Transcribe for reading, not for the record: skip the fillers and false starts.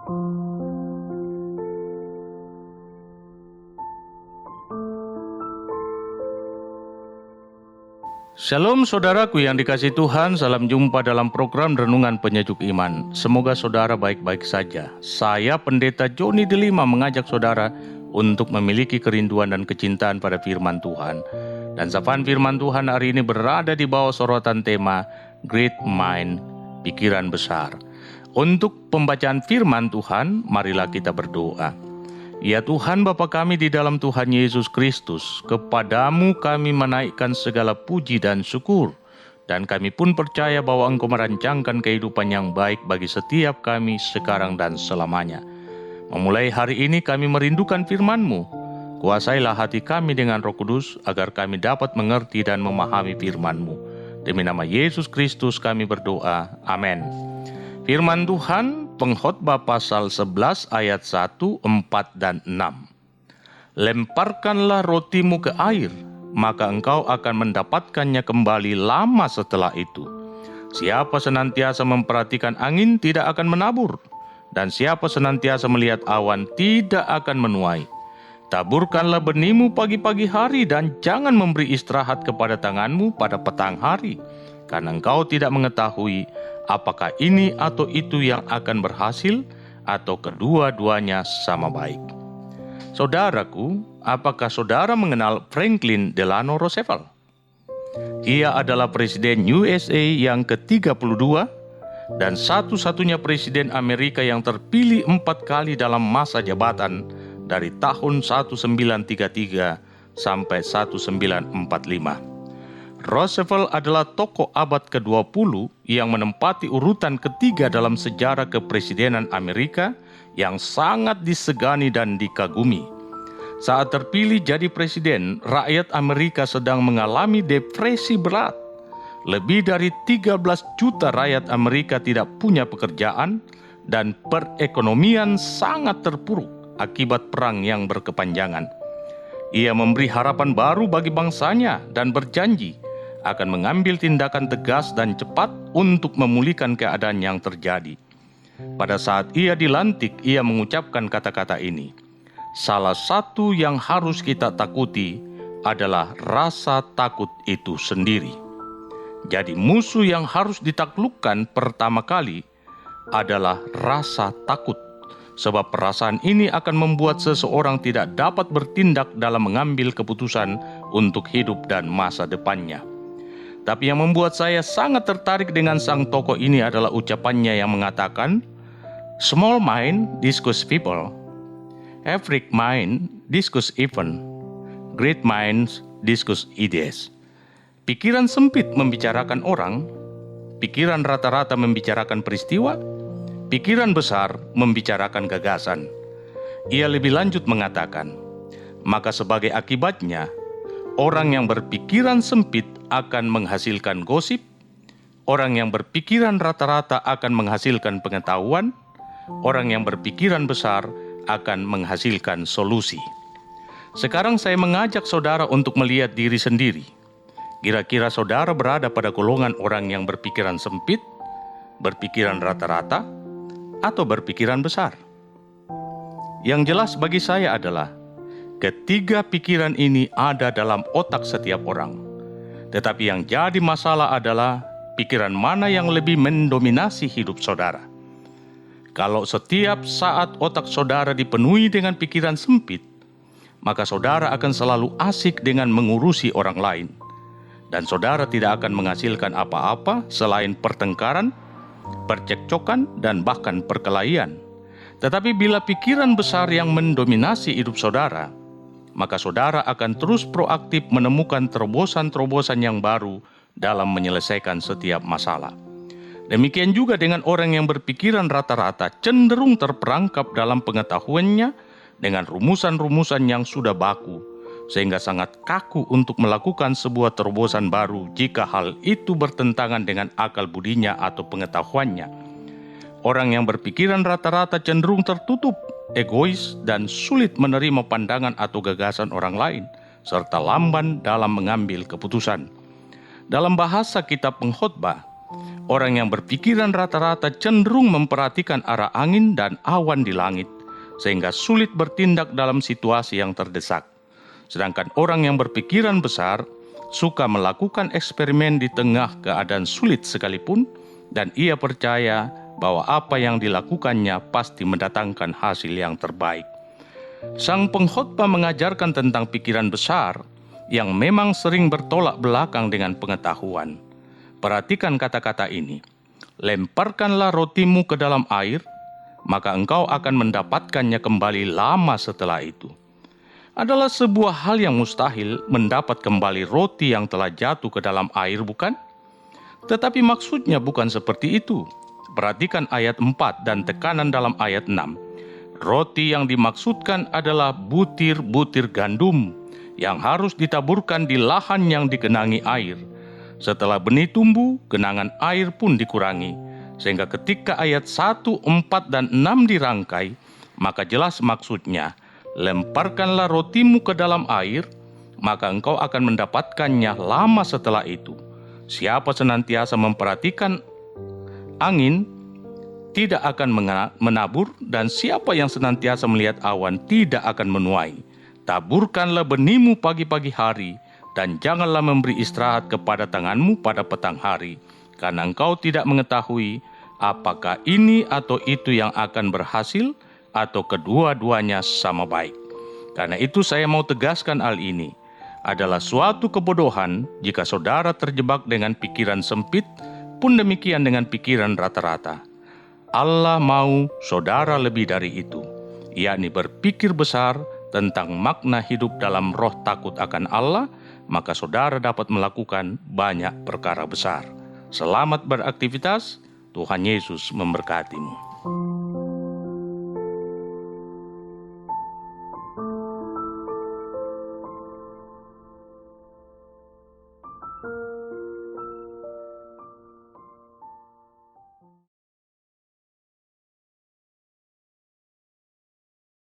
Shalom saudaraku yang dikasihi Tuhan, salam jumpa dalam program Renungan Penyejuk Iman. Semoga saudara baik-baik saja. Saya Pendeta Joni Delima mengajak saudara untuk memiliki kerinduan dan kecintaan pada firman Tuhan. Dan sapaan firman Tuhan hari ini berada di bawah sorotan tema Great Mind, pikiran besar. Untuk pembacaan firman Tuhan, marilah kita berdoa. Ya Tuhan Bapa kami di dalam Tuhan Yesus Kristus, kepadamu kami menaikkan segala puji dan syukur. Dan kami pun percaya bahwa Engkau merancangkan kehidupan yang baik bagi setiap kami sekarang dan selamanya. Memulai hari ini kami merindukan firman-Mu. Kuasailah hati kami dengan Roh Kudus agar kami dapat mengerti dan memahami firman-Mu. Demi nama Yesus Kristus kami berdoa. Amin. Firman Tuhan, Pengkhotbah pasal 11 ayat 1, 4, dan 6. Lemparkanlah rotimu ke air, maka engkau akan mendapatkannya kembali lama setelah itu. Siapa senantiasa memperhatikan angin tidak akan menabur, dan siapa senantiasa melihat awan tidak akan menuai. Taburkanlah benihmu pagi-pagi hari dan jangan memberi istirahat kepada tanganmu pada petang hari, karena engkau tidak mengetahui apakah ini atau itu yang akan berhasil atau kedua-duanya sama baik. Saudaraku, apakah saudara mengenal Franklin Delano Roosevelt? Ia adalah Presiden USA yang ke-32 dan satu-satunya Presiden Amerika yang terpilih 4 kali dalam masa jabatan dari tahun 1933 sampai 1945. Roosevelt adalah tokoh abad ke-20 yang menempati urutan ketiga dalam sejarah kepresidenan Amerika yang sangat disegani dan dikagumi. Saat terpilih jadi presiden, rakyat Amerika sedang mengalami depresi berat. Lebih dari 13 juta rakyat Amerika tidak punya pekerjaan dan perekonomian sangat terpuruk akibat perang yang berkepanjangan. Ia memberi harapan baru bagi bangsanya dan berjanji akan mengambil tindakan tegas dan cepat untuk memulihkan keadaan yang terjadi. Pada saat ia dilantik, ia mengucapkan kata-kata ini. Salah satu yang harus kita takuti adalah rasa takut itu sendiri. Jadi musuh yang harus ditaklukkan pertama kali adalah rasa takut. Sebab perasaan ini akan membuat seseorang tidak dapat bertindak dalam mengambil keputusan untuk hidup dan masa depannya. Tapi yang membuat saya sangat tertarik dengan sang tokoh ini adalah ucapannya yang mengatakan, small mind discuss people, average mind discuss event, great minds discuss ideas. Pikiran sempit membicarakan orang, pikiran rata-rata membicarakan peristiwa, pikiran besar membicarakan gagasan. Ia lebih lanjut mengatakan, maka sebagai akibatnya, orang yang berpikiran sempit akan menghasilkan gosip, orang yang berpikiran rata-rata akan menghasilkan pengetahuan, orang yang berpikiran besar akan menghasilkan solusi. Sekarang saya mengajak saudara untuk melihat diri sendiri. Kira-kira saudara berada pada golongan orang yang berpikiran sempit, berpikiran rata-rata, atau berpikiran besar? Yang jelas bagi saya adalah ketiga pikiran ini ada dalam otak setiap orang. Tetapi yang jadi masalah adalah pikiran mana yang lebih mendominasi hidup saudara. Kalau setiap saat otak saudara dipenuhi dengan pikiran sempit, maka saudara akan selalu asik dengan mengurusi orang lain. Dan saudara tidak akan menghasilkan apa-apa selain pertengkaran, percekcokan, dan bahkan perkelahian. Tetapi bila pikiran besar yang mendominasi hidup saudara, maka saudara akan terus proaktif menemukan terobosan-terobosan yang baru dalam menyelesaikan setiap masalah. Demikian juga dengan orang yang berpikiran rata-rata cenderung terperangkap dalam pengetahuannya dengan rumusan-rumusan yang sudah baku, sehingga sangat kaku untuk melakukan sebuah terobosan baru jika hal itu bertentangan dengan akal budinya atau pengetahuannya. Orang yang berpikiran rata-rata cenderung tertutup, egois, dan sulit menerima pandangan atau gagasan orang lain, serta lamban dalam mengambil keputusan. Dalam bahasa kitab Pengkhotbah, Orang yang berpikiran rata-rata cenderung memperhatikan arah angin dan awan di langit, sehingga sulit bertindak dalam situasi yang terdesak. Sedangkan orang yang berpikiran besar suka melakukan eksperimen di tengah keadaan sulit sekalipun, dan ia percaya bahwa apa yang dilakukannya pasti mendatangkan hasil yang terbaik. Sang pengkhotbah mengajarkan tentang pikiran besar yang memang sering bertolak belakang dengan pengetahuan. Perhatikan kata-kata ini. Lemparkanlah rotimu ke dalam air, maka engkau akan mendapatkannya kembali lama setelah itu. Adalah sebuah hal yang mustahil mendapat kembali roti yang telah jatuh ke dalam air, bukan? Tetapi maksudnya bukan seperti itu. Perhatikan ayat 4 dan tekanan dalam ayat 6. Roti yang dimaksudkan adalah butir-butir gandum yang harus ditaburkan di lahan yang digenangi air. Setelah benih tumbuh, genangan air pun dikurangi. Sehingga ketika ayat 1, 4, dan 6 dirangkai, maka jelas maksudnya, lemparkanlah rotimu ke dalam air, maka engkau akan mendapatkannya lama setelah itu. Siapa senantiasa memperhatikan angin, tidak akan menabur, dan siapa yang senantiasa melihat awan tidak akan menuai. Taburkanlah benihmu pagi-pagi hari, dan janganlah memberi istirahat kepada tanganmu pada petang hari, karena engkau tidak mengetahui apakah ini atau itu yang akan berhasil, atau kedua-duanya sama baik. Karena itu saya mau tegaskan hal ini. Adalah suatu kebodohan jika saudara terjebak dengan pikiran sempit, pun demikian dengan pikiran rata-rata. Allah mau saudara lebih dari itu, yakni berpikir besar tentang makna hidup dalam roh takut akan Allah, maka saudara dapat melakukan banyak perkara besar. Selamat beraktivitas, Tuhan Yesus memberkatimu.